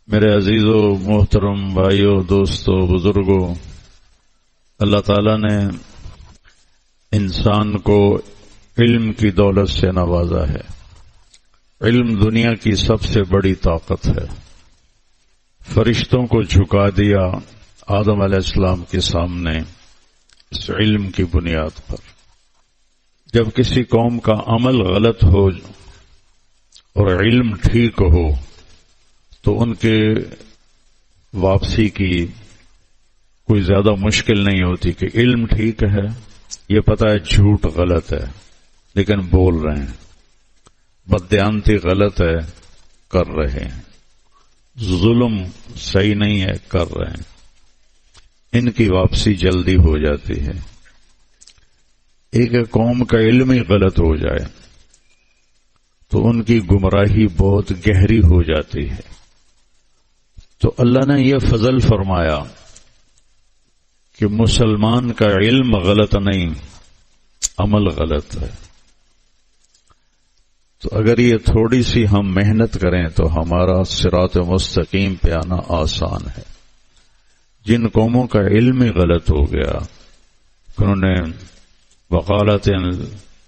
میرے عزیز و محترم بھائیوں، دوستوں، بزرگوں، اللہ تعالیٰ نے انسان کو علم کی دولت سے نوازا ہے۔ علم دنیا کی سب سے بڑی طاقت ہے۔ فرشتوں کو جھکا دیا آدم علیہ السلام کے سامنے اس علم کی بنیاد پر۔ جب کسی قوم کا عمل غلط ہو اور علم ٹھیک ہو تو ان کے واپسی کی کوئی زیادہ مشکل نہیں ہوتی کہ علم ٹھیک ہے، یہ پتہ ہے جھوٹ غلط ہے لیکن بول رہے ہیں، بددیانتی غلط ہے کر رہے ہیں، ظلم صحیح نہیں ہے کر رہے ہیں، ان کی واپسی جلدی ہو جاتی ہے۔ ایک قوم کا علم ہی غلط ہو جائے تو ان کی گمراہی بہت گہری ہو جاتی ہے۔ تو اللہ نے یہ فضل فرمایا کہ مسلمان کا علم غلط نہیں، عمل غلط ہے۔ تو اگر یہ تھوڑی سی ہم محنت کریں تو ہمارا صراط مستقیم پہ آنا آسان ہے۔ جن قوموں کا علم ہی غلط ہو گیا، انہوں نے وقالت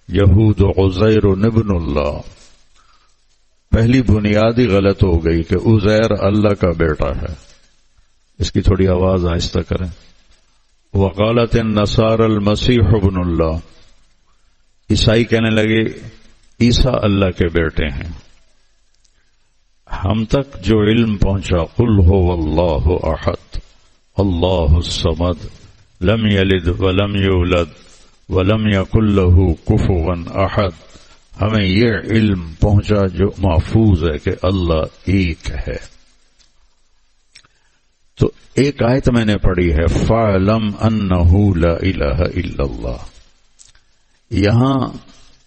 یہود عزیر ابن اللہ، پہلی بنیاد ہی غلط ہو گئی کہ عزیر اللہ کا بیٹا ہے۔ اس کی تھوڑی آواز آہستہ کریں۔ وقالت النصارى المسیح ابن اللہ، عیسائی کہنے لگے عیسیٰ اللہ کے بیٹے ہیں۔ ہم تک جو علم پہنچا قل هو اللہ احد اللہ الصمد لم یلد ولم یولد ولم یکن له کفوا احد، ہمیں یہ علم پہنچا جو محفوظ ہے کہ اللہ ایک ہے۔ تو ایک آیت میں نے پڑھی ہے فَاعْلَمْ أَنَّهُ لَا إِلَهَ إِلَّا اللَّهِ، یہاں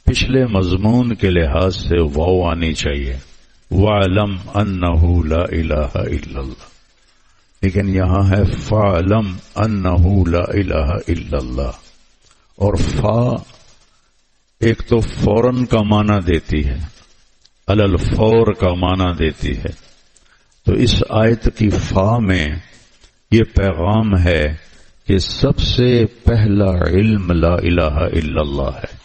پچھلے مضمون کے لحاظ سے واو آنی چاہیے، وَاعْلَمْ أَنَّهُ لَا إِلَهَ إِلَّا اللَّهِ، لیکن یہاں ہے فَاعْلَمْ أَنَّهُ لَا إِلَهَ إِلَّا اللَّهِ، اور فا ایک تو فوراً کا معنی دیتی ہے، علی الفور کا معنی دیتی ہے۔ تو اس آیت کی فا میں یہ پیغام ہے کہ سب سے پہلا علم لا الہ الا اللہ ہے۔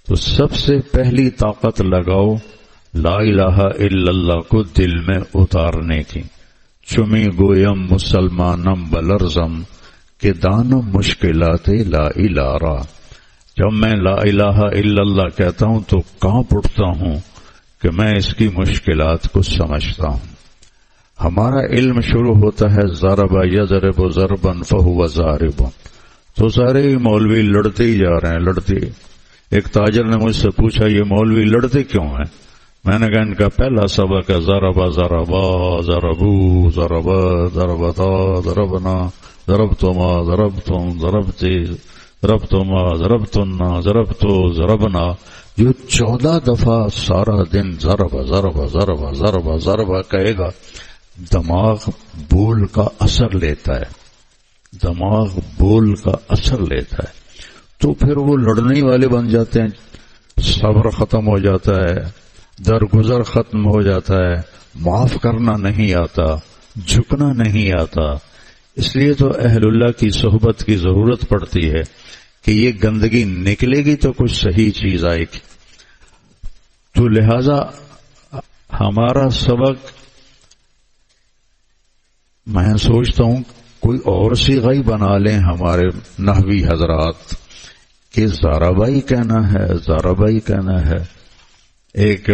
تو سب سے پہلی طاقت لگاؤ لا الہ الا اللہ کو دل میں اتارنے کی۔ چمی گویم مسلمانم بلرزم کہ دانم مشکلات لا الہ، جب میں لا الہ الا اللہ کہتا ہوں تو کانپ اٹھتا ہوں کہ میں اس کی مشکلات کو سمجھتا ہوں۔ ہمارا علم شروع ہوتا ہے ضرب یضرب ضربا فہو ضارب، تو سارے مولوی لڑتے ہی جا رہے ہیں، لڑتے۔ ایک تاجر نے مجھ سے پوچھا یہ مولوی لڑتے کیوں ہیں؟ میں نے کہا ان کا پہلا سبق ہے ضربا ضربا ضربو ضربا ضربتا ضربنا ضربتما ضربتم ضربتی ضربتما ضربتنا ضربتو ضربنا، جو 14 دفعہ سارا دن ضرب ضرب ضرب ضرب ضرب کہے گا، دماغ بول کا اثر لیتا ہے، دماغ بول کا اثر لیتا ہے، تو پھر وہ لڑنے والے بن جاتے ہیں، صبر ختم ہو جاتا ہے، درگزر ختم ہو جاتا ہے، معاف کرنا نہیں آتا، جھکنا نہیں آتا۔ اس لیے تو اہل اللہ کی صحبت کی ضرورت پڑتی ہے کہ یہ گندگی نکلے گی تو کچھ صحیح چیز آئے گی۔ تو لہذا ہمارا سبق میں سوچتا ہوں کوئی اور صیغہ ہی بنا لیں ہمارے نحوی حضرات کہ زارابائی کہنا ہے، زارابائی کہنا ہے۔ ایک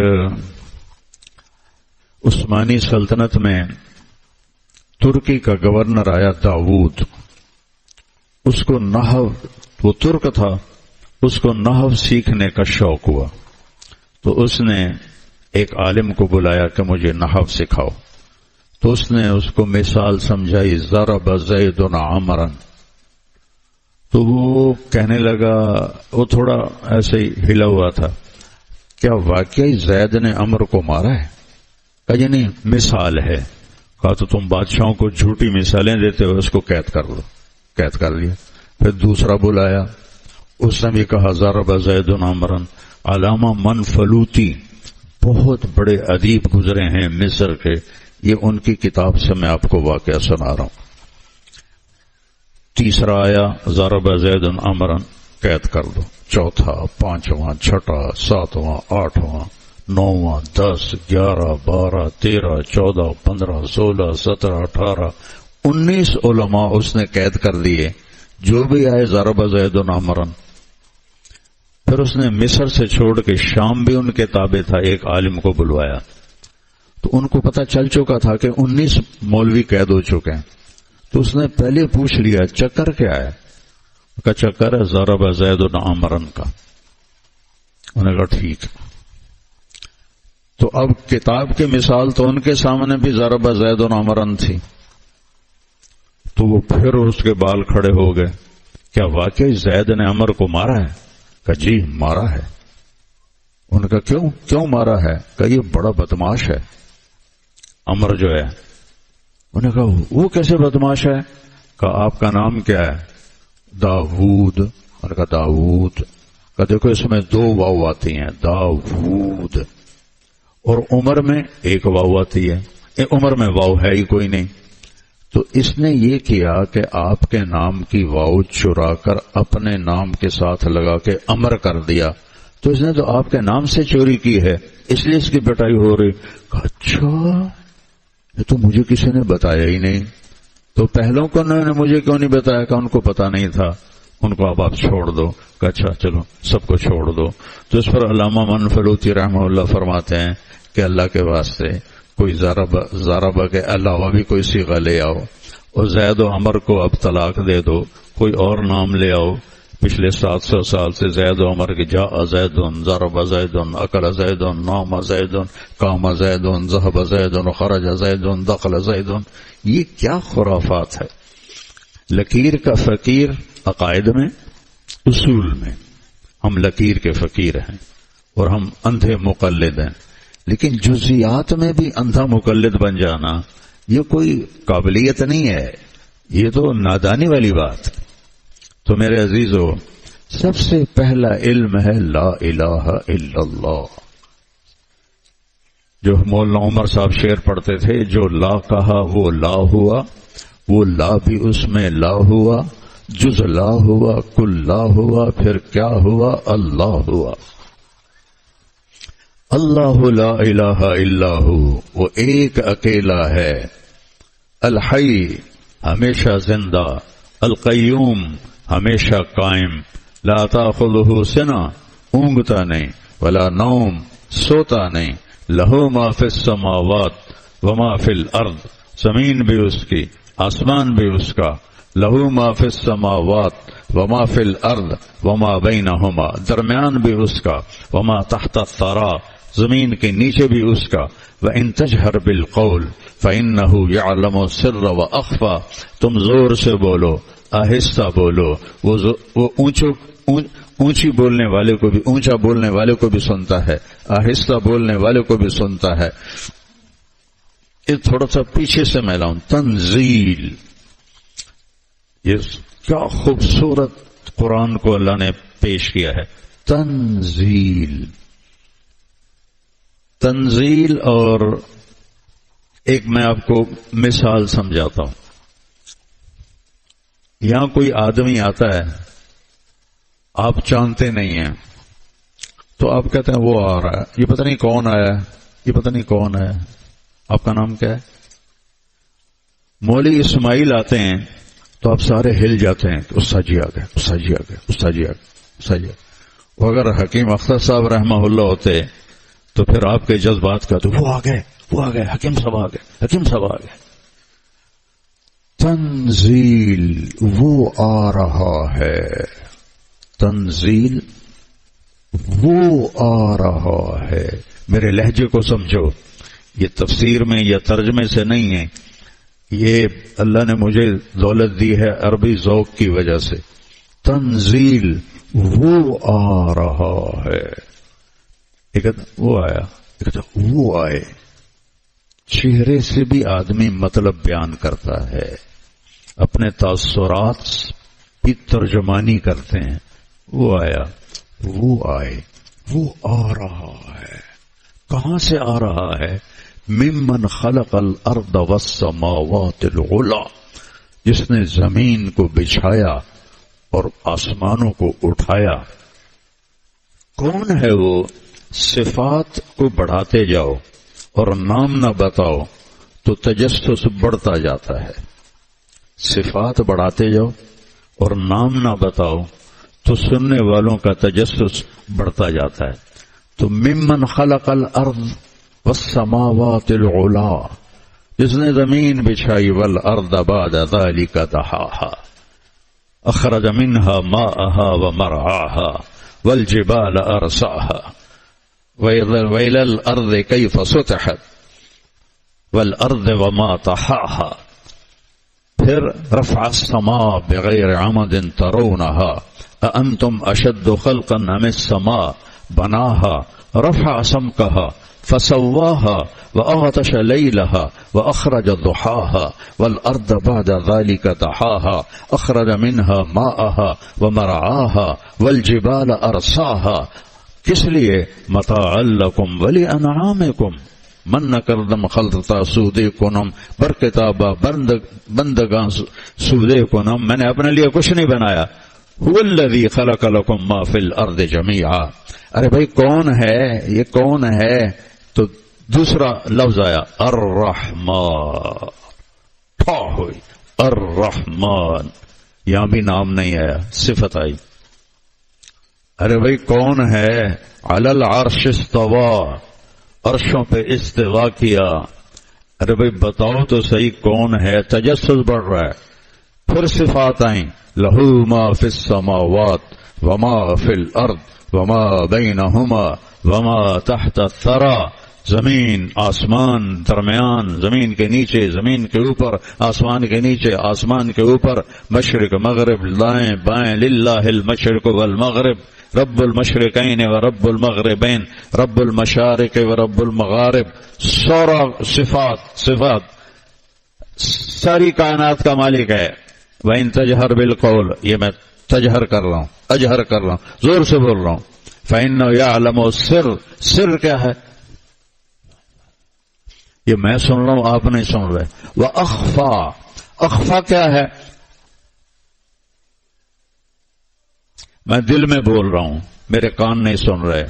عثمانی سلطنت میں ترکی کا گورنر آیا داؤد، اس کو نحو، وہ ترک تھا، اس کو نحو سیکھنے کا شوق ہوا، تو اس نے ایک عالم کو بلایا کہ مجھے نحو سکھاؤ۔ تو اس نے اس کو مثال سمجھائی ضرب زید عمرا، تو وہ کہنے لگا، وہ تھوڑا ایسے ہی ہلا ہوا تھا، کیا واقعی زید نے عمر کو مارا ہے؟ کہا جی نہیں، مثال ہے۔ کہا تو تم بادشاہوں کو جھوٹی مثالیں دیتے ہو، اس کو قید کر لو۔ قید کر لیا۔ پھر دوسرا بلایا، اس نے بھی کہا ضرب زید عمرا۔ علامہ منفلوطی بہت بڑے ادیب گزرے ہیں مصر کے، یہ ان کی کتاب سے میں آپ کو واقعہ سنا رہا ہوں۔ تیسرا آیا ضرب زید عمرا، قید کر دو۔ چوتھا، پانچواں، چھٹا، ساتواں، آٹھواں، نواں، 10، 11، 12، 13، 14، 15، 16، 17، 18، 19 علماء اس نے قید کر دیے، جو بھی آئے ضرب زید عمرا۔ پھر اس نے مصر سے چھوڑ کے شام بھی ان کے تابع تھا، ایک عالم کو بلوایا، تو ان کو پتہ چل چکا تھا کہ 19 مولوی قید ہو چکے ہیں، تو اس نے پہلے پوچھ لیا چکر کیا ہے؟ کا چکر ہے ضرب زید عمرا کا۔ انہوں نے کہا ٹھیک۔ تو اب کتاب کی مثال تو ان کے سامنے بھی ضرب زید عمرا تھی، تو وہ پھر اس کے بال کھڑے ہو گئے، کیا واقعی زید نے عمر کو مارا ہے؟ کہا جی مارا ہے۔ ان کا کیوں مارا ہے؟ کہ یہ بڑا بدماش ہے عمر جو ہے۔ انہوں نے کہا وہ کیسے بدماش ہے؟ کہا آپ کا نام کیا ہے؟ داود۔ انہوں نے کہا داود۔ کہا دیکھو اس میں 2 واو آتی ہیں، داود، اور عمر میں 1 واو آتی ہے، عمر میں واو ہے ہی کوئی نہیں، تو اس نے یہ کیا کہ آپ کے نام کی واو چرا کر اپنے نام کے ساتھ لگا کے امر کر دیا، تو اس نے تو آپ کے نام سے چوری کی ہے، اس لیے اس کی پٹائی ہو رہی۔ کہا اچھا، یہ تو مجھے کسی نے بتایا ہی نہیں، تو پہلوں کو انہوں نے مجھے کیوں نہیں بتایا؟ کہ ان کو پتا نہیں تھا، ان کو اب آپ چھوڑ دو۔ کہ اچھا چلو سب کو چھوڑ دو۔ تو اس پر علامہ منفلوطی رحمہ اللہ فرماتے ہیں کہ اللہ کے واسطے کوئی ضربہ کے علاوہ بھی کوئی صیغہ لے آؤ، اور زید و عمر کو اب طلاق دے دو، کوئی اور نام لے آؤ۔ پچھلے 700 سال سے زید و عمر کے جاء زید، ضرب زید، اکل زید، نام زید، قام زید، ذهب زید، خرج زید، دخل زید، یہ کیا خرافات ہے۔ لکیر کا فقیر عقائد میں، اصول میں ہم لکیر کے فقیر ہیں اور ہم اندھے مقلد ہیں، لیکن جزیات میں بھی اندھا مقلد بن جانا یہ کوئی قابلیت نہیں ہے، یہ تو نادانی والی بات۔ تو میرے عزیزو، سب سے پہلا علم ہے لا الہ الا اللہ۔ جو مولانا عمر صاحب شعر پڑھتے تھے، جو لا کہا وہ لا ہوا، وہ لا بھی اس میں لا ہوا، جز لا ہوا کل لا ہوا، پھر کیا ہوا؟ اللہ ہوا۔ اللہ لا الہ الا ہو، وہ ایک اکیلا ہے، الحی ہمیشہ زندہ، القیوم ہمیشہ قائم، لا تاخذہ سنہ اونگتا نہیں، ولا نوم سوتا نہیں، لہو ما فی السماوات وما فی الارض، زمین بھی اس کی آسمان بھی اس کا، لہو ما فی السماوات وما فی الارض وما بینہما، درمیان بھی اس کا، وما تحت الثری، زمین کے نیچے بھی اس کا، وَإِن تَجْهَرْ بِالْقَوْلِ فَإِنَّهُ يَعْلَمُ السِّرَّ وَأَخْفَى، تم زور سے بولو، آہستہ بولو، وہ اونچی بولنے والے کو بھی، اونچا بولنے والے کو بھی سنتا ہے، آہستہ بولنے والے کو بھی سنتا ہے۔ یہ تھوڑا سا پیچھے سے میں لاؤں، تنزیل، یہ کیا خوبصورت قرآن کو اللہ نے پیش کیا ہے، تنزیل۔ تنزیل، اور ایک میں آپ کو مثال سمجھاتا ہوں۔ یہاں کوئی آدمی آتا ہے، آپ جانتے نہیں ہیں، تو آپ کہتے ہیں وہ آ رہا ہے، یہ پتہ نہیں کون آیا ہے، یہ پتہ نہیں کون ہے، آپ کا نام کیا ہے؟ مولوی اسماعیل آتے ہیں تو آپ سارے ہل جاتے ہیں کہ استاد جی آ گئے، استاد جی آ گئے، استاد جی آ گئے، استاد جی آ گئے۔ وہ اگر حکیم اختر صاحب رحمہ اللہ ہوتے تو پھر آپ کے جذبات کا تو وہ آ گئے، وہ آ گئے، حکیم صاحب آ گئے، حکیم صاحب آ گئے۔ تنزیل، وہ آ رہا ہے، تنزیل وہ آ رہا ہے۔ میرے لہجے کو سمجھو، یہ تفسیر میں یا ترجمے سے نہیں ہے، یہ اللہ نے مجھے دولت دی ہے عربی ذوق کی وجہ سے۔ تنزیل وہ آ رہا ہے، ایک وہ آیا، ایک وہ آئے۔ چہرے سے بھی آدمی مطلب بیان کرتا ہے، اپنے تاثرات کی ترجمانی کرتے ہیں۔ وہ آیا، وہ آئے، وہ آ رہا ہے۔ کہاں سے آ رہا ہے؟ ممن خلق الارض والسماوات العلی، جس نے زمین کو بچھایا اور آسمانوں کو اٹھایا۔ کون ہے وہ؟ صفات کو بڑھاتے جاؤ اور نام نہ بتاؤ تو تجسس بڑھتا جاتا ہے۔ صفات بڑھاتے جاؤ اور نام نہ بتاؤ تو سننے والوں کا تجسس بڑھتا جاتا ہے۔ تو ممن خلق الارض والسماوات العلی، جس نے زمین بچھائی، والارض بعد ذلك دحاها اخرج منها ماءها ومرعاها والجبال ارساها وإلى الارض كيف سطحت والارض وما طحاها، پھر رفع السماء بغیر عمد ترونها أأنتم أشد خلقا أم السماء بناها رفع سمكها فسواها وأغطش ليلها وأخرج ضحاها والأرض بعد ذلك دحاها أخرج منها ماءها ومرعاها والجبال أرساها، کس لیے؟ متاعا لکم ولأنعامکم، من نہ کردم خلطتا سودے کنم بر کتابہ بندگان سودے کنم، میں نے اپنے لیے کچھ نہیں بنایا۔ هو الذی خلق لکم ما فی الارض جمیعا، ارے بھائی کون ہے یہ؟ کون ہے؟ تو دوسرا لفظ آیا الرحمن، ٹھا ہوئی الرحمن، یہاں بھی نام نہیں آیا، صفت آئی۔ ارے بھائی کون ہے؟ علی العرش استوى، عرشوں پہ استوا کیا۔ ارے بھائی بتاؤ تو صحیح کون ہے؟ تجسس بڑھ رہا ہے۔ پھر صفات آئیں، لہو ما فی السماوات وما فی الارض وما بینہما وما تحت الثری، زمین آسمان درمیان، زمین کے نیچے، زمین کے اوپر، آسمان کے نیچے، آسمان کے اوپر، مشرق مغرب دائیں بائیں، للہ المشرق والمغرب، رب المشرقین و رب المغربین، رب المشارق و رب المغارب، سورہ صفات ساری کائنات کا مالک ہے۔ وَإِن تَجْهَرْ بِالْقَوْلِ، یہ میں تجہر کر رہا ہوں، اجہر کر رہا ہوں، زور سے بول رہا ہوں۔ فَإِنَّهُ يَعْلَمُ السِّرَّ، سر کیا ہے؟ یہ میں سن رہا ہوں، آپ نہیں سن رہے۔ وَأَخْفَى، اخفا کیا ہے؟ میں دل میں بول رہا ہوں، میرے کان نہیں سن رہے،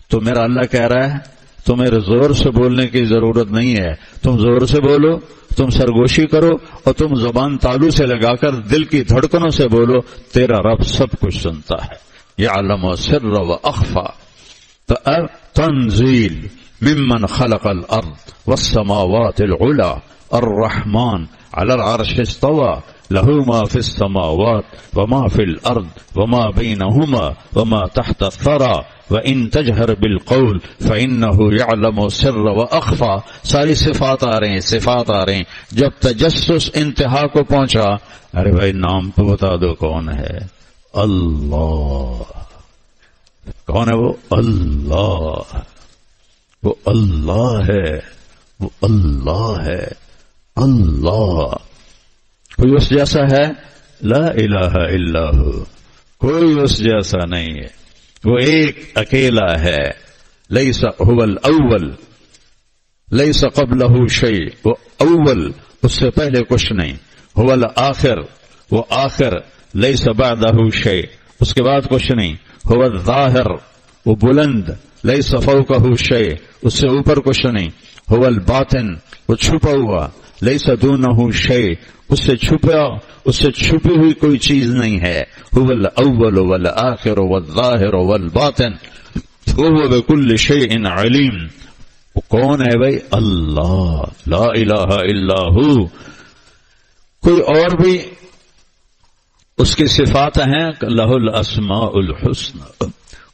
تو میرا اللہ کہہ رہا ہے تمہیں زور سے بولنے کی ضرورت نہیں ہے، تم زور سے بولو، تم سرگوشی کرو، اور تم زبان تالو سے لگا کر دل کی دھڑکنوں سے بولو، تیرا رب سب کچھ سنتا ہے۔ یعلم السر واخفى، تنزیل ممن خلق الارض والسماوات العلی الرحمن على العرش استوى له ما في السماوات وما في الارض وما بينهما وما تحت الثرى وَإِن تَجْهَرْ بِالْقَوْلِ فَإِنَّهُ يَعْلَمُ السِّرَّ وَأَخْفَى، ساری صفات آ رہے ہیں، صفات آ رہے ہیں۔ جب تجسس انتہا کو پہنچا، ارے بھائی نام تو بتا دو کون ہے؟ اللہ۔ کون ہے وہ؟ اللہ، وہ اللہ ہے، وہ اللہ ہے، اللہ۔ کوئی اس جیسا ہے؟ لا الہ الا ہو، کوئی اس جیسا نہیں ہے، وہ ایک اکیلا ہے۔ لیس هو الاول لیس قبلہ شیء، وہ اول، اس سے پہلے کچھ نہیں۔ هو الآخر، وہ آخر، لیس بعدہ شیء، اس کے بعد کچھ نہیں۔ هو الظاہر، وہ بلند، لیس فوقہ شیء، اس سے اوپر کچھ نہیں۔ هو الباطن، وہ چھپا ہوا، لیس دونہ شیء، اس سے چھپی ہوئی کوئی چیز نہیں ہے۔ هو الاول والآخر والظاہر والباطن وهو بكل شيء علیم۔ وہ کون ہے بھائی؟ اللہ، لا الہ الا ہو۔ کوئی اور بھی اس کی صفات ہیں، لہ الاسماء الحسنى،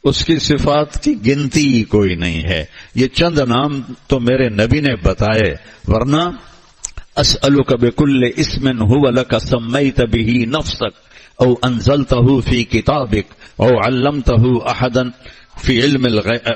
اس کی صفات کی گنتی کوئی نہیں ہے۔ یہ چند نام تو میرے نبی نے بتائے، ورنہ اسألک بکل اسم هو لک سمیت به نفسک او انزلته فی کتابک او علمته احدا فی علم الغیب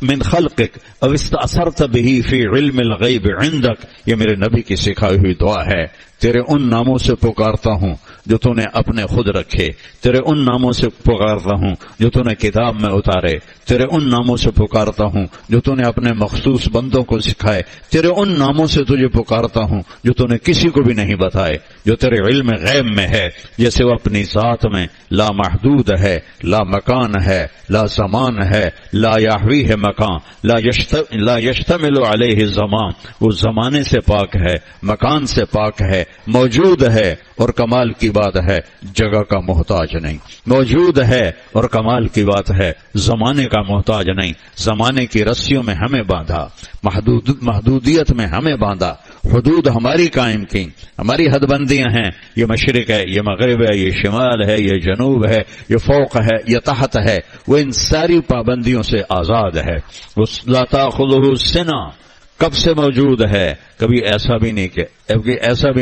من خلقک او استأثرت به فی علم الغیب عندک، یہ میرے نبی کی سکھائی ہوئی دعا ہے۔ تیرے ان ناموں سے پکارتا ہوں جو تو نے اپنے خود رکھے، تیرے ان ناموں سے پکارتا ہوں جو تو نے کتاب میں اتارے، تیرے ان ناموں سے پکارتا ہوں جو تو نے اپنے مخصوص بندوں کو سکھائے، تیرے ان ناموں سے تجھے پکارتا ہوں جو تو نے کسی کو بھی نہیں بتائے، جو تیرے علم غیب میں ہے، جیسے وہ اپنی ذات میں لا محدود ہے، لا مکان ہے، لا زمان ہے، لا یحویہ مکان، لا یشتمل علیہ زمان، وہ زمانے سے پاک ہے، مکان سے پاک ہے، موجود ہے اور کمال کی بات ہے جگہ کا محتاج نہیں، موجود ہے اور کمال کی بات ہے زمانے کا محتاج نہیں۔ زمانے کی رسیوں میں ہمیں باندھا، محدودیت میں ہمیں باندھا، حدود ہماری قائم کی، ہماری حد بندیاں ہیں، یہ مشرق ہے، یہ مغرب ہے، یہ شمال ہے، یہ جنوب ہے، یہ فوق ہے، یہ تحت ہے، وہ ان ساری پابندیوں سے آزاد ہے۔ لا تأخذہ سنہ، کب سے موجود ہے، کبھی ایسا بھی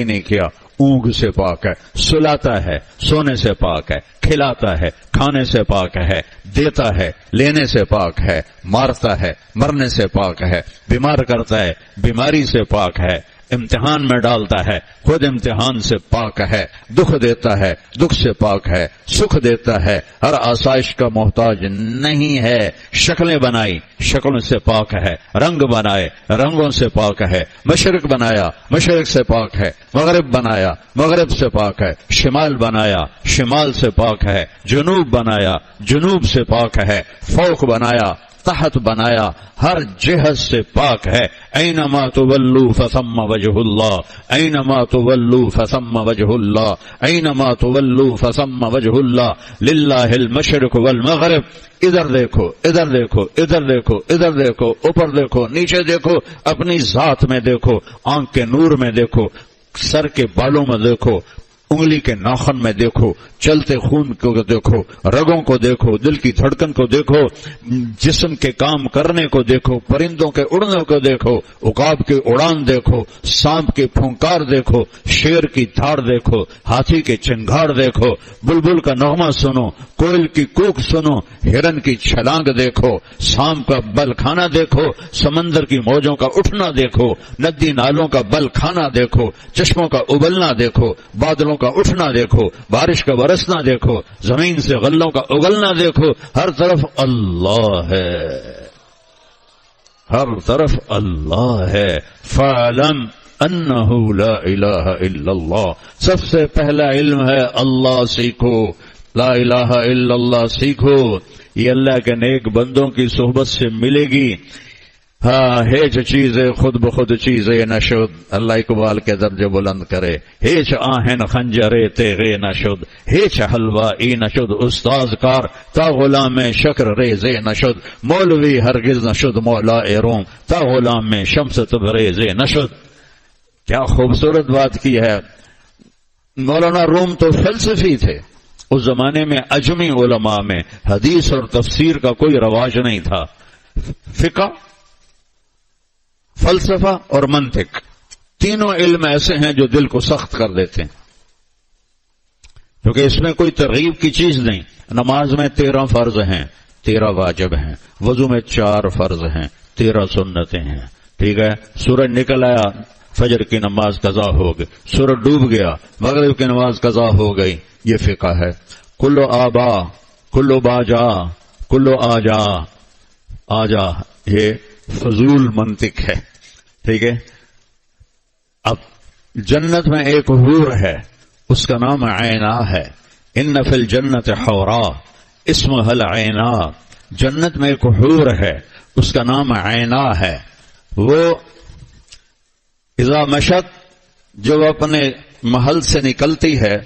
نہیں کیا، اونگ سے پاک ہے، سلاتا ہے، سونے سے پاک ہے، کھلاتا ہے، کھانے سے پاک ہے، دیتا ہے، لینے سے پاک ہے، مارتا ہے، مرنے سے پاک ہے، بیمار کرتا ہے، بیماری سے پاک ہے، امتحان میں ڈالتا ہے، خود امتحان سے پاک ہے، دکھ دیتا ہے، دکھ سے پاک ہے، سکھ دیتا ہے، ہر آسائش کا محتاج نہیں ہے، شکلیں بنائی، شکلوں سے پاک ہے، رنگ بنائے، رنگوں سے پاک ہے، مشرق بنایا، مشرق سے پاک ہے، مغرب بنایا، مغرب سے پاک ہے، شمال بنایا، شمال سے پاک ہے، جنوب بنایا، جنوب سے پاک ہے، فوق بنایا، تحت بنایا، ہر جہت سے پاک ہے۔ اینما تولوا فثم وجہ اللہ، اینما تولوا فثم وجہ اللہ، اینما تولوا فثم وجہ اللہ، للہ المشرق والمغرب۔ ادھر دیکھو، ادھر دیکھو، ادھر دیکھو، ادھر دیکھو، اوپر دیکھو، نیچے دیکھو، اپنی ذات میں دیکھو، آنکھ کے نور میں دیکھو، سر کے بالوں میں دیکھو، انگلی کے ناخن میں دیکھو، چلتے خون کو دیکھو، رگوں کو دیکھو، دل کی دھڑکن کو دیکھو، جسم کے کام کرنے کو دیکھو، پرندوں کے اڑنے کو دیکھو، عقاب کی اڑان دیکھو، سانپ کی پھونکار دیکھو، شیر کی دھاڑ دیکھو، ہاتھی کے چنگھاڑ دیکھو، بلبل کا نغمہ سنو، کوئل کی کوک سنو، ہرن کی چھلانگ دیکھو، سانپ کا بل کھانا دیکھو، سمندر کی موجوں کا اٹھنا دیکھو، ندی نالوں کا بل کھانا دیکھو، چشموں کا ابلنا دیکھو، بادلوں کا اٹھنا دیکھو، بارش کا برسنا دیکھو، زمین سے غلوں کا اگلنا دیکھو، ہر طرف اللہ ہے، ہر طرف اللہ ہے۔ فَاعْلَمْ أَنَّهُ لَا إِلَهَ إِلَّا اللَّهُ، سب سے پہلا علم ہے اللہ سیکھو، لا الہ الا اللہ سیکھو، یہ اللہ کے نیک بندوں کی صحبت سے ملے گی۔ ہاں، ہیچ چیزیں خود بخود چیزیں نشد، اللہ اقبال کے درجے بلند کرے، ہیچ آہن خنجرے تیغے نشد، ہیچ حلوائی نشد استاذ کار، تا غلام شکر ریزے نشد، مولوی ہرگز نشد مولا روم، تا غلام میں شمس تبریزے نشد۔ کیا خوبصورت بات کی ہے۔ مولانا روم تو فلسفی تھے، اس زمانے میں اجمی علماء میں حدیث اور تفسیر کا کوئی رواج نہیں تھا، فقہ، فلسفہ اور منطق، تینوں علم ایسے ہیں جو دل کو سخت کر دیتے ہیں، کیونکہ اس میں کوئی ترغیب کی چیز نہیں۔ نماز میں 13 فرض ہیں، 13 واجب ہیں، وضو میں 4 فرض ہیں، 13 سنتیں ہیں، ٹھیک ہے۔ سورج نکل آیا، فجر کی نماز قضا ہو گئی، سورج ڈوب گیا، مغرب کی نماز قضا ہو گئی، یہ فقہ ہے۔ کلو آبا، کلو باجا، کلو آجا، آجا، یہ فضول منطق ہے، ٹھیک ہے۔ اب جنت میں ایک حور ہے، اس کا نام عینا ہے، ان فی الجنت حورا اسمها العینا، جنت میں ایک حور ہے، اس کا نام عینا ہے۔ وہ اذا مشت، جو اپنے محل سے نکلتی ہے،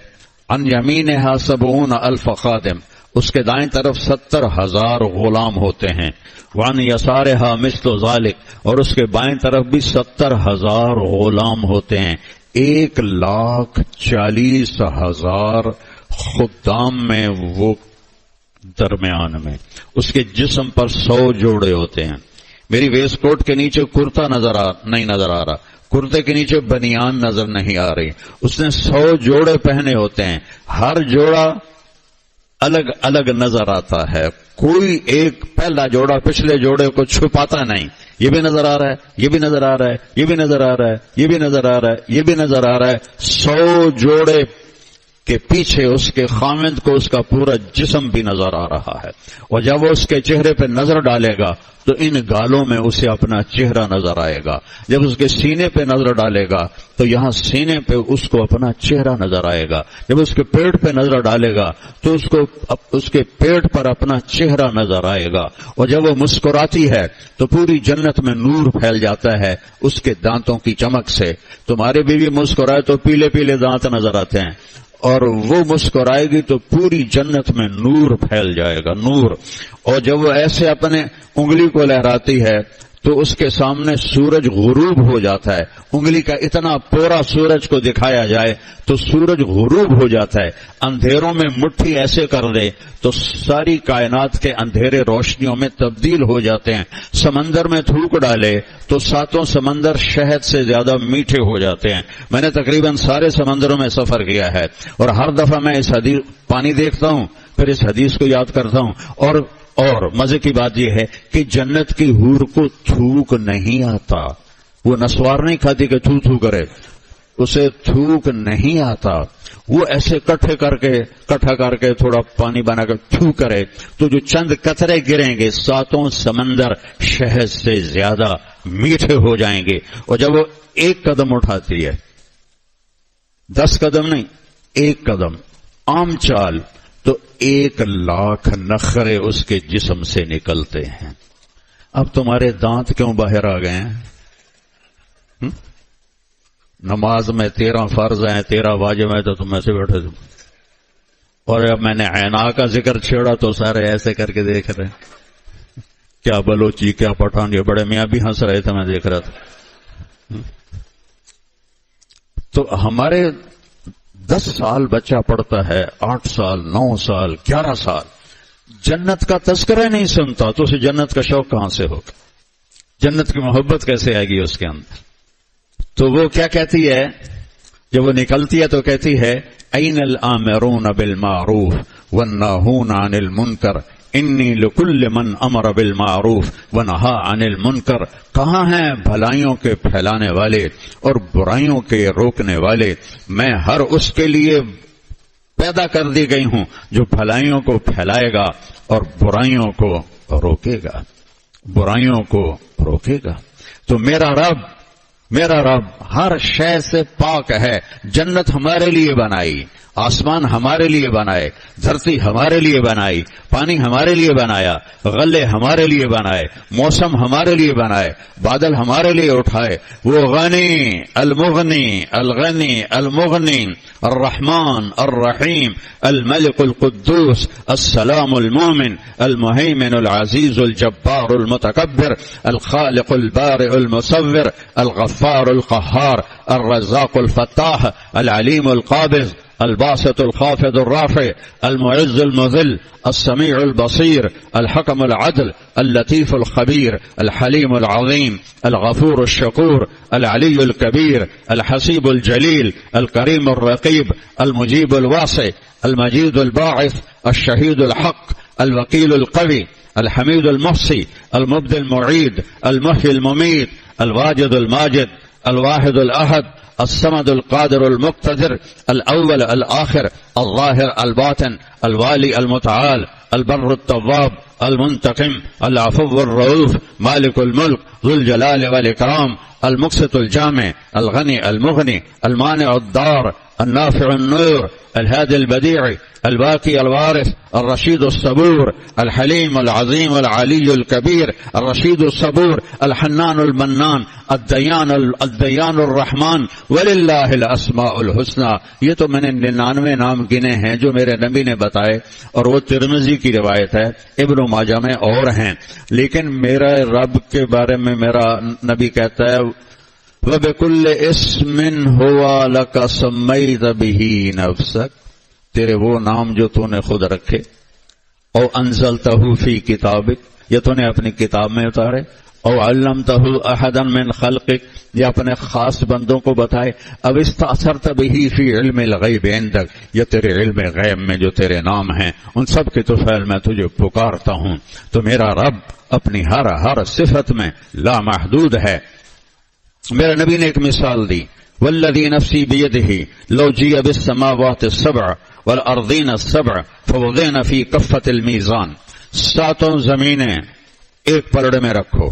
عن یمینہا 70,000 خادم، اس کے دائیں طرف 70,000 غلام ہوتے ہیں، وعن یسارہا مثل ذالک، اور اس کے بائیں طرف بھی 70,000 غلام ہوتے ہیں۔ 1,40,000 خدام میں وہ درمیان میں، اس کے جسم پر 100 جوڑے ہوتے ہیں۔ میری ویسٹ کوٹ کے نیچے کرتا نہیں نظر آ رہا، کرتے کے نیچے بنیان نظر نہیں آ رہی، اس نے 100 جوڑے پہنے ہوتے ہیں، ہر جوڑا الگ الگ نظر آتا ہے، کوئی ایک پہلا جوڑا پچھلے جوڑے کو چھپاتا نہیں. یہ بھی نظر آ رہا ہے، یہ بھی نظر آ رہا ہے، یہ بھی نظر آ رہا ہے، یہ بھی نظر آ رہا ہے، یہ بھی نظر آ رہا ہے. 100 جوڑے کے پیچھے اس کے خامند کو اس کا پورا جسم بھی نظر آ رہا ہے. اور جب وہ اس کے چہرے پہ نظر ڈالے گا تو ان گالوں میں اسے اپنا چہرہ نظر آئے گا. جب اس کے سینے پہ نظر ڈالے گا تو یہاں سینے پہ اس کو اپنا چہرہ نظر آئے گا. جب اس کے پیٹ پہ نظر ڈالے گا تو اس کو اس کے پیٹ پر اپنا چہرہ نظر آئے گا. اور جب وہ مسکراتی ہے تو پوری جنت میں نور پھیل جاتا ہے اس کے دانتوں کی چمک سے. تمہارے بیوی مسکرائے تو پیلے پیلے دانت نظر آتے ہیں، اور وہ مسکرائے گی تو پوری جنت میں نور پھیل جائے گا، نور. اور جب وہ ایسے اپنے انگلی کو لہراتی ہے تو اس کے سامنے سورج غروب ہو جاتا ہے. انگلی کا اتنا پورا سورج کو دکھایا جائے تو سورج غروب ہو جاتا ہے. اندھیروں میں مٹھی ایسے کر دے تو ساری کائنات کے اندھیرے روشنیوں میں تبدیل ہو جاتے ہیں. سمندر میں تھوک ڈالے تو 7 سمندر شہد سے زیادہ میٹھے ہو جاتے ہیں. میں نے تقریباً سارے سمندروں میں سفر کیا ہے اور ہر دفعہ میں اس حدیث پانی دیکھتا ہوں پھر اس حدیث کو یاد کرتا ہوں. اور مزے کی بات یہ ہے کہ جنت کی حور کو تھوک نہیں آتا. وہ نسوار نہیں کھاتی کہ تھو تھو کرے، اسے تھوک نہیں آتا. وہ ایسے کٹھا کر کے تھوڑا پانی بنا کر تھو کرے تو جو چند قطرے گریں گے 7 سمندر شہد سے زیادہ میٹھے ہو جائیں گے. اور جب وہ ایک قدم اٹھاتی ہے، 10 قدم نہیں، 1 قدم عام چال، تو 1,00,000 نخرے اس کے جسم سے نکلتے ہیں. اب تمہارے دانت کیوں باہر آ گئے ہیں؟ نماز میں 13 فرض ہیں، 13 واجب ہیں، تو تم ایسے بیٹھے تھے. اور اب میں نے عینا کا ذکر چھیڑا تو سارے ایسے کر کے دیکھ رہے ہیں. کیا بلوچی کیا پٹھان، یہ بڑے میاں بھی ہنس رہے تھے، میں دیکھ رہا تھا. تو ہمارے 10 سال بچہ پڑھتا ہے، 8 سال، 9 سال، 11 سال، جنت کا تذکرہ نہیں سنتا تو اسے جنت کا شوق کہاں سے ہوگا؟ جنت کی محبت کیسے آئے گی اس کے اندر؟ تو وہ کیا کہتی ہے جب وہ نکلتی ہے؟ تو کہتی ہے این الآمرون بالمعروف والناہون عن المنکر انی لکل من امر بالمعروف ونہا عن المنکر. کہاں ہیں بھلائیوں کے پھیلانے والے اور برائیوں کے روکنے والے؟ میں ہر اس کے لیے پیدا کر دی گئی ہوں جو بھلائیوں کو پھیلائے گا اور برائیوں کو روکے گا، برائیوں کو روکے گا. تو میرا رب ہر شے سے پاک ہے. جنت ہمارے لیے بنائی، آسمان ہمارے لیے بنائے، دھرتی ہمارے لیے بنائی، پانی ہمارے لیے بنایا، غلے ہمارے لیے بنائے، موسم ہمارے لیے بنائے، بادل ہمارے لیے اٹھائے. وہ غنی المغنی الغنی المغنی الرحمن الرحیم الملک القدوس السلام المؤمن المہیمن العزیز الجبار المتکبر الخالق البارئ المصور الغفار القہار الرزاق الفتاح العلیم القابض الباسط الخافض الرافع المعز المذل السميع البصير الحكم العدل اللطيف الخبير الحليم العظيم الغفور الشكور العلي الكبير الحسيب الجليل الكريم الرقيب المجيب الواسع المجيد الباعث الشهيد الحق الوكيل القوي الحميد المحصي المبدي المعيد المحيي المميت الواجد الماجد الواحد الأحد الصمد القادر المقتدر الأول الآخر الظاهر الباطن الوالي المتعال البر التواب المنتقم العفو الرؤوف مالك الملك ذو الجلال والإكرام المقسط الجامع الغني المغني المانع الضار النافع النور الهادي البديع الباقي الوارث الرشيد الصبور الحليم العظيم العلي الكبير الرشيد الصبور الحنان المنان الديان الرحمن وللہ الاسماء الحسنى. یہ تو میں نے 99 نام گنے ہیں جو میرے نبی نے بتائے، اور وہ ترمذی کی روایت ہے، ابن ماجہ میں اور ہیں. لیکن میرا رب کے بارے میں میرا نبی کہتا ہے وَبِكُلِّ اسْمٍ هُوَ لَكَ سَمَّيْتَ بِهِ نَفْسَكَ، تیرے وہ نام جو تو نے خود رکھے، او انزلتہ فی کتابک، یہ تو نے اپنی کتاب میں اتارے، او علمتہ احدا من خلقک، یا اپنے خاص بندوں کو بتائے، اب استأثرت بہ فی علم الغیب عندک، یہ تیرے علم غیب میں جو تیرے نام ہیں ان سب کے طفیل میں تجھے پکارتا ہوں۔ تو میرا رب اپنی ہر صفت میں لامحدود ہے۔ میرے نبی نے ایک مثال دی، والذی نفسی بیدہ لو جیء بالسماوات السبع والارضین السبع فوضعن فی کفۃ المیزان، ساتوں زمینیں ایک پلڑے میں رکھو،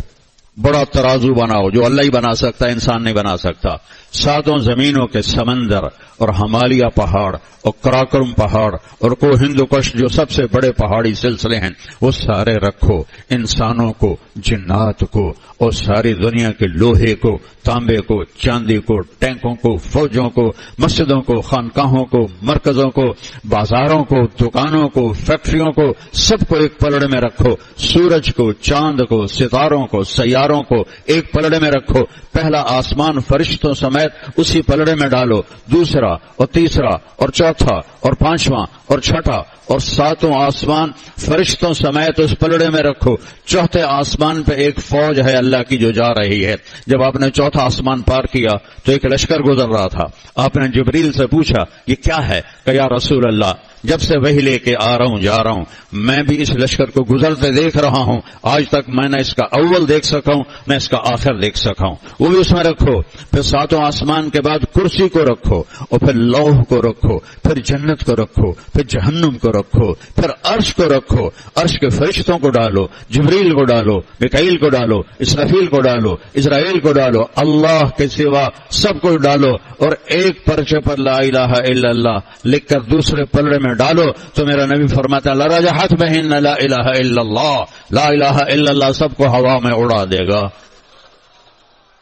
بڑا ترازو بناؤ جو اللہ ہی بنا سکتا ہے، انسان نہیں بنا سکتا، ساتوں زمینوں کے سمندر اور ہمالیہ پہاڑ اور کراکرم پہاڑ اور کو ہندوکش جو سب سے بڑے پہاڑی سلسلے ہیں وہ سارے رکھو، انسانوں کو، جنات کو اور ساری دنیا کے لوہے کو، تانبے کو، چاندی کو، ٹینکوں کو، فوجوں کو، مسجدوں کو، خانقاہوں کو، مرکزوں کو، بازاروں کو، دکانوں کو، فیکٹریوں کو، سب کو ایک پلڑے میں رکھو، سورج کو، چاند کو، ستاروں کو، سیاروں کو ایک پلڑے میں رکھو، پہلا آسمان فرشتوں سمیت اسی پلڑے میں ڈالو، دوسرا اور تیسرا اور چوتھا اور پانچواں اور چھٹا اور ساتوں آسمان فرشتوں سمیت اس پلڑے میں رکھو۔ چوتھے آسمان پہ ایک فوج ہے اللہ کی جو جا رہی ہے۔ جب آپ نے چوتھا آسمان پار کیا تو ایک لشکر گزر رہا تھا، آپ نے جبریل سے پوچھا یہ کیا ہے؟ کہ یا رسول اللہ جب سے وہی لے کے آ رہا ہوں جا رہا ہوں، میں بھی اس لشکر کو گزرتے دیکھ رہا ہوں، آج تک میں نے اس کا اول دیکھ سکا ہوں، میں اس کا آخر دیکھ سکا ہوں، وہ بھی اس میں رکھو۔ پھر ساتوں آسمان کے بعد کرسی کو رکھو اور پھر لوح کو رکھو، پھر جنت کو رکھو، پھر جہنم کو رکھو، پھر عرش کو رکھو، عرش کے فرشتوں کو ڈالو، جبریل کو ڈالو، میکائیل کو ڈالو، اسرافیل کو ڈالو، اسرائیل کو ڈالو، اللہ کے سوا سب کو ڈالو، اور ایک پرچے پر لا الہ الا اللہ لکھ کر دوسرے پلڑے میں ڈالو۔ تو میرا نبی فرماتا ہے لرجحت بہن لا الہ الا اللہ، لا الہ الا اللہ سب کو ہوا میں اڑا دے گا۔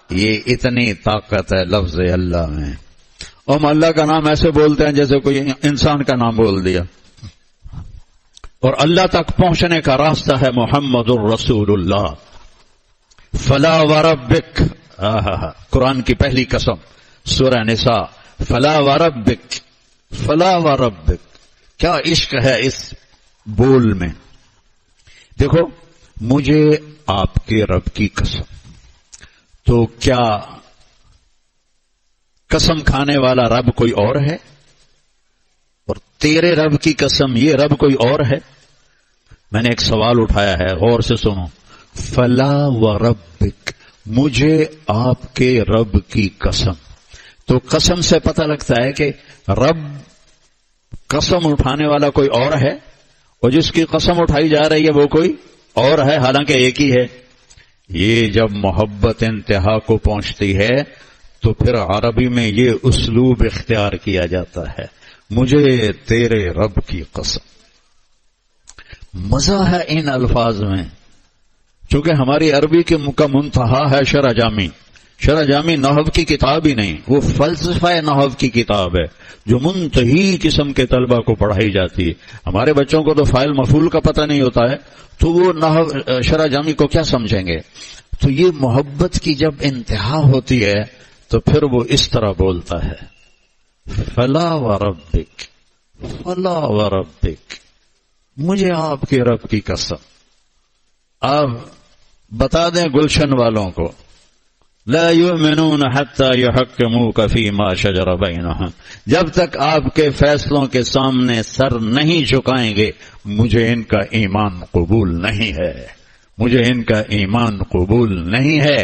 یہ اتنی طاقت ہے لفظ اللہ میں۔ ہم اللہ کا نام ایسے بولتے ہیں جیسے کوئی انسان کا نام بول دیا، اور اللہ تک پہنچنے کا راستہ ہے محمد الرسول اللہ۔ فلا وربک، قرآن کی پہلی قسم سورہ نساء، فلا وربک، فلا وربک، کیا عشق ہے اس بول میں۔ دیکھو مجھے آپ کے رب کی قسم، تو کیا قسم کھانے والا رب کوئی اور ہے؟ اور تیرے رب کی قسم یہ رب کوئی اور ہے؟ میں نے ایک سوال اٹھایا ہے، غور سے سنو۔ فلا وربک، مجھے آپ کے رب کی قسم، تو قسم سے پتہ لگتا ہے کہ رب قسم اٹھانے والا کوئی اور ہے، اور جس کی قسم اٹھائی جا رہی ہے وہ کوئی اور ہے، حالانکہ ایک ہی ہے۔ یہ جب محبت انتہا کو پہنچتی ہے تو پھر عربی میں یہ اسلوب اختیار کیا جاتا ہے، مجھے تیرے رب کی قسم۔ مزہ ہے ان الفاظ میں، چونکہ ہماری عربی کی منتہا ہے شرح جامی۔ شرح جامی نحو کی کتاب ہی نہیں، وہ فلسفہ نحو کی کتاب ہے جو منتہی قسم کے طلبہ کو پڑھائی جاتی ہے۔ ہمارے بچوں کو تو فاعل مفعول کا پتہ نہیں ہوتا ہے، تو وہ نحو شرح جامی کو کیا سمجھیں گے؟ تو یہ محبت کی جب انتہا ہوتی ہے تو پھر وہ اس طرح بولتا ہے، فلا وربک، فلا وربک، مجھے آپ کے رب کی قسم۔ آپ بتا دیں گلشن والوں کو، لا یؤمنون حتی یحکموک فیما شجر بینہم، جب تک آپ کے فیصلوں کے سامنے سر نہیں جھکائیں گے مجھے ان کا ایمان قبول نہیں ہے، مجھے ان کا ایمان قبول نہیں ہے۔